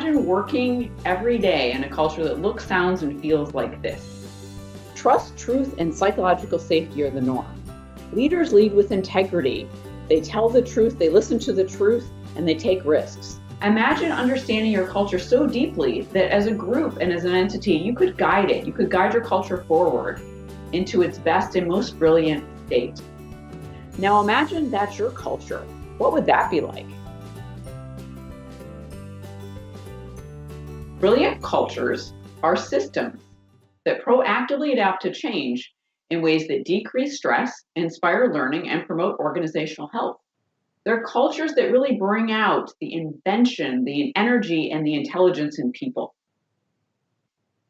Imagine working every day in a culture that looks, sounds, and feels like this. Trust, truth, and psychological safety are the norm. Leaders lead with integrity. They tell the truth, they listen to the truth, and they take risks. Imagine understanding your culture so deeply that as a group and as an entity, you could guide it. You could guide your culture forward into its best and most brilliant state. Now imagine that's your culture. What would that be like? Brilliant cultures are systems that proactively adapt to change in ways that decrease stress, inspire learning, and promote organizational health. They're cultures that really bring out the invention, the energy, and the intelligence in people.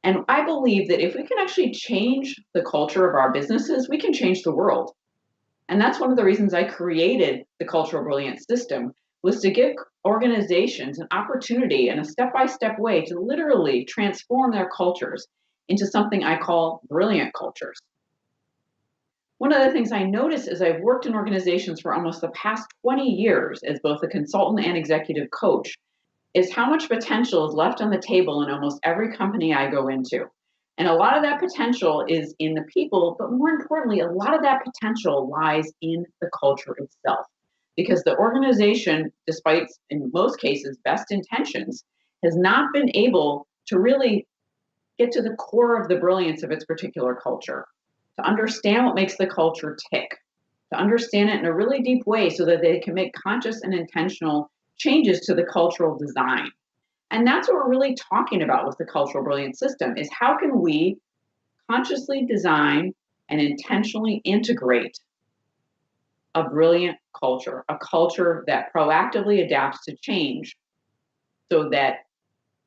And I believe that if we can actually change the culture of our businesses, we can change the world. And that's one of the reasons I created the Cultural Brilliance System, was to give organizations an opportunity in a step-by-step way to literally transform their cultures into something I call brilliant cultures. One of the things I noticed as I've worked in organizations for almost the past 20 years as both a consultant and executive coach is how much potential is left on the table in almost every company I go into. And a lot of that potential is in the people, but more importantly, a lot of that potential lies in the culture itself. Because the organization, despite in most cases best intentions, has not been able to really get to the core of the brilliance of its particular culture, to understand what makes the culture tick, to understand it in a really deep way so that they can make conscious and intentional changes to the cultural design. And that's what we're really talking about with the Cultural Brilliance System, is how can we consciously design and intentionally integrate a brilliant culture, a culture that proactively adapts to change so that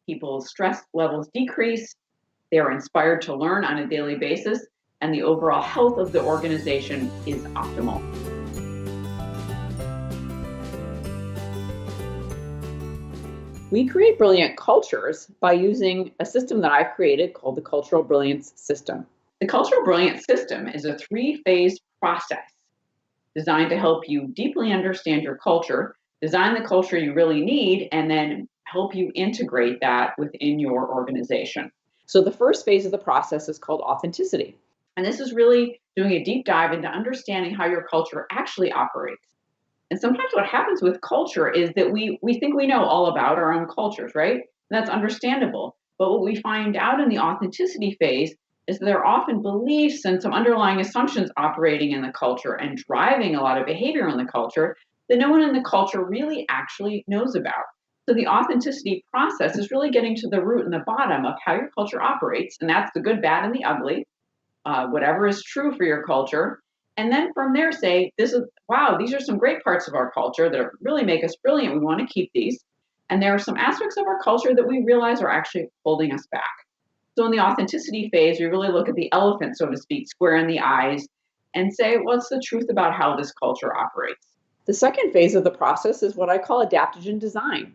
people's stress levels decrease, they're inspired to learn on a daily basis, and the overall health of the organization is optimal. We create brilliant cultures by using a system that I've created called the Cultural Brilliance System. The Cultural Brilliance System is a 3-phase process designed to help you deeply understand your culture, design the culture you really need, and then help you integrate that within your organization. So the first phase of the process is called authenticity. And this is really doing a deep dive into understanding how your culture actually operates. And sometimes what happens with culture is that we think we know all about our own cultures, right? And that's understandable. But what we find out in the authenticity phase is that there are often beliefs and some underlying assumptions operating in the culture and driving a lot of behavior in the culture that no one in the culture really actually knows about. So the authenticity process is really getting to the root and the bottom of how your culture operates, and that's the good, bad, and the ugly, whatever is true for your culture. And then from there say, wow, these are some great parts of our culture that really make us brilliant. We want to keep these. And there are some aspects of our culture that we realize are actually holding us back. So in the authenticity phase, we really look at the elephant, so to speak, square in the eyes and say, what's the truth about how this culture operates? The second phase of the process is what I call adaptogen design.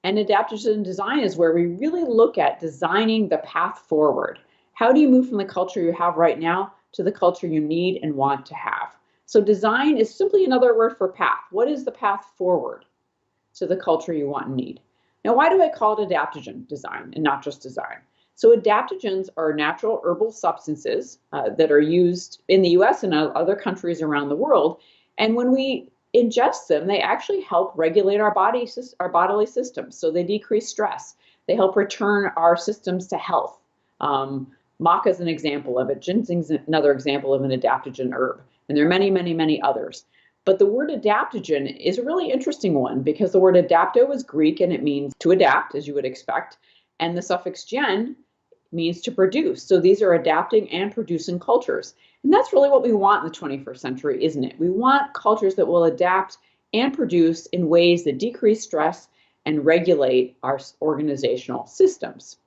And adaptogen design is where we really look at designing the path forward. How do you move from the culture you have right now to the culture you need and want to have? So design is simply another word for path. What is the path forward to the culture you want and need? Now, why do I call it adaptogen design and not just design? So adaptogens are natural herbal substances that are used in the US and other countries around the world. And when we ingest them, they actually help regulate our bodily systems. So they decrease stress. They help return our systems to health. Maca is an example of it. Ginseng is another example of an adaptogen herb. And there are many, many, many others. But the word adaptogen is a really interesting one because the word adapto is Greek and it means to adapt, as you would expect. And the suffix gen means to produce. So these are adapting and producing cultures. And that's really what we want in the 21st century, isn't it? We want cultures that will adapt and produce in ways that decrease stress and regulate our organizational systems.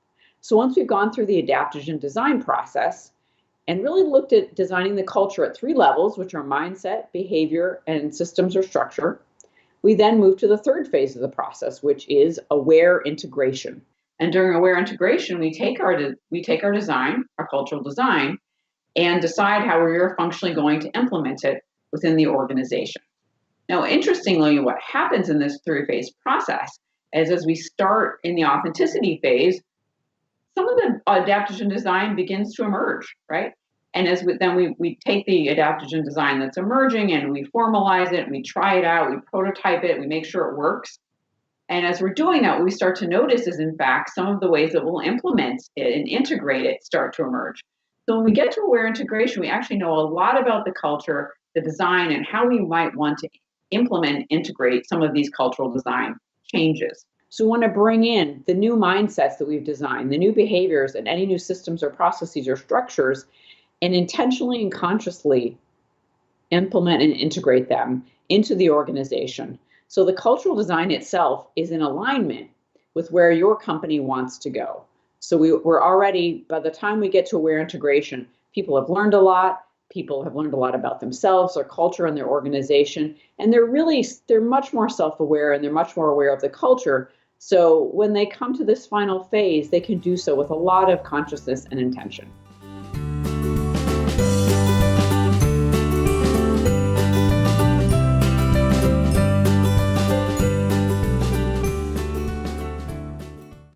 So once we've gone through the adaptogen design process and really looked at designing the culture at 3 levels, which are mindset, behavior, and systems or structure, we then move to the third phase of the process, which is aware integration. And during aware integration, we take our design, our cultural design, and decide how we're functionally going to implement it within the organization. Now, interestingly, what happens in this 3-phase process as we start in the authenticity phase, some of the adaptogen design begins to emerge, right? And then we take the adaptogen design that's emerging and we formalize it, and we try it out, we prototype it, we make sure it works. And as we're doing that, what we start to notice is, in fact, some of the ways that we'll implement it and integrate it start to emerge. So when we get to aware integration, we actually know a lot about the culture, the design, and how we might want to implement and integrate some of these cultural design changes. So we want to bring in the new mindsets that we've designed, the new behaviors, and any new systems or processes or structures, and intentionally and consciously implement and integrate them into the organization. So the cultural design itself is in alignment with where your company wants to go. So we're already, by the time we get to aware integration, people have learned a lot. People have learned a lot about themselves, their culture, and their organization. And they're much more self-aware, and they're much more aware of the culture. So when they come to this final phase, they can do so with a lot of consciousness and intention.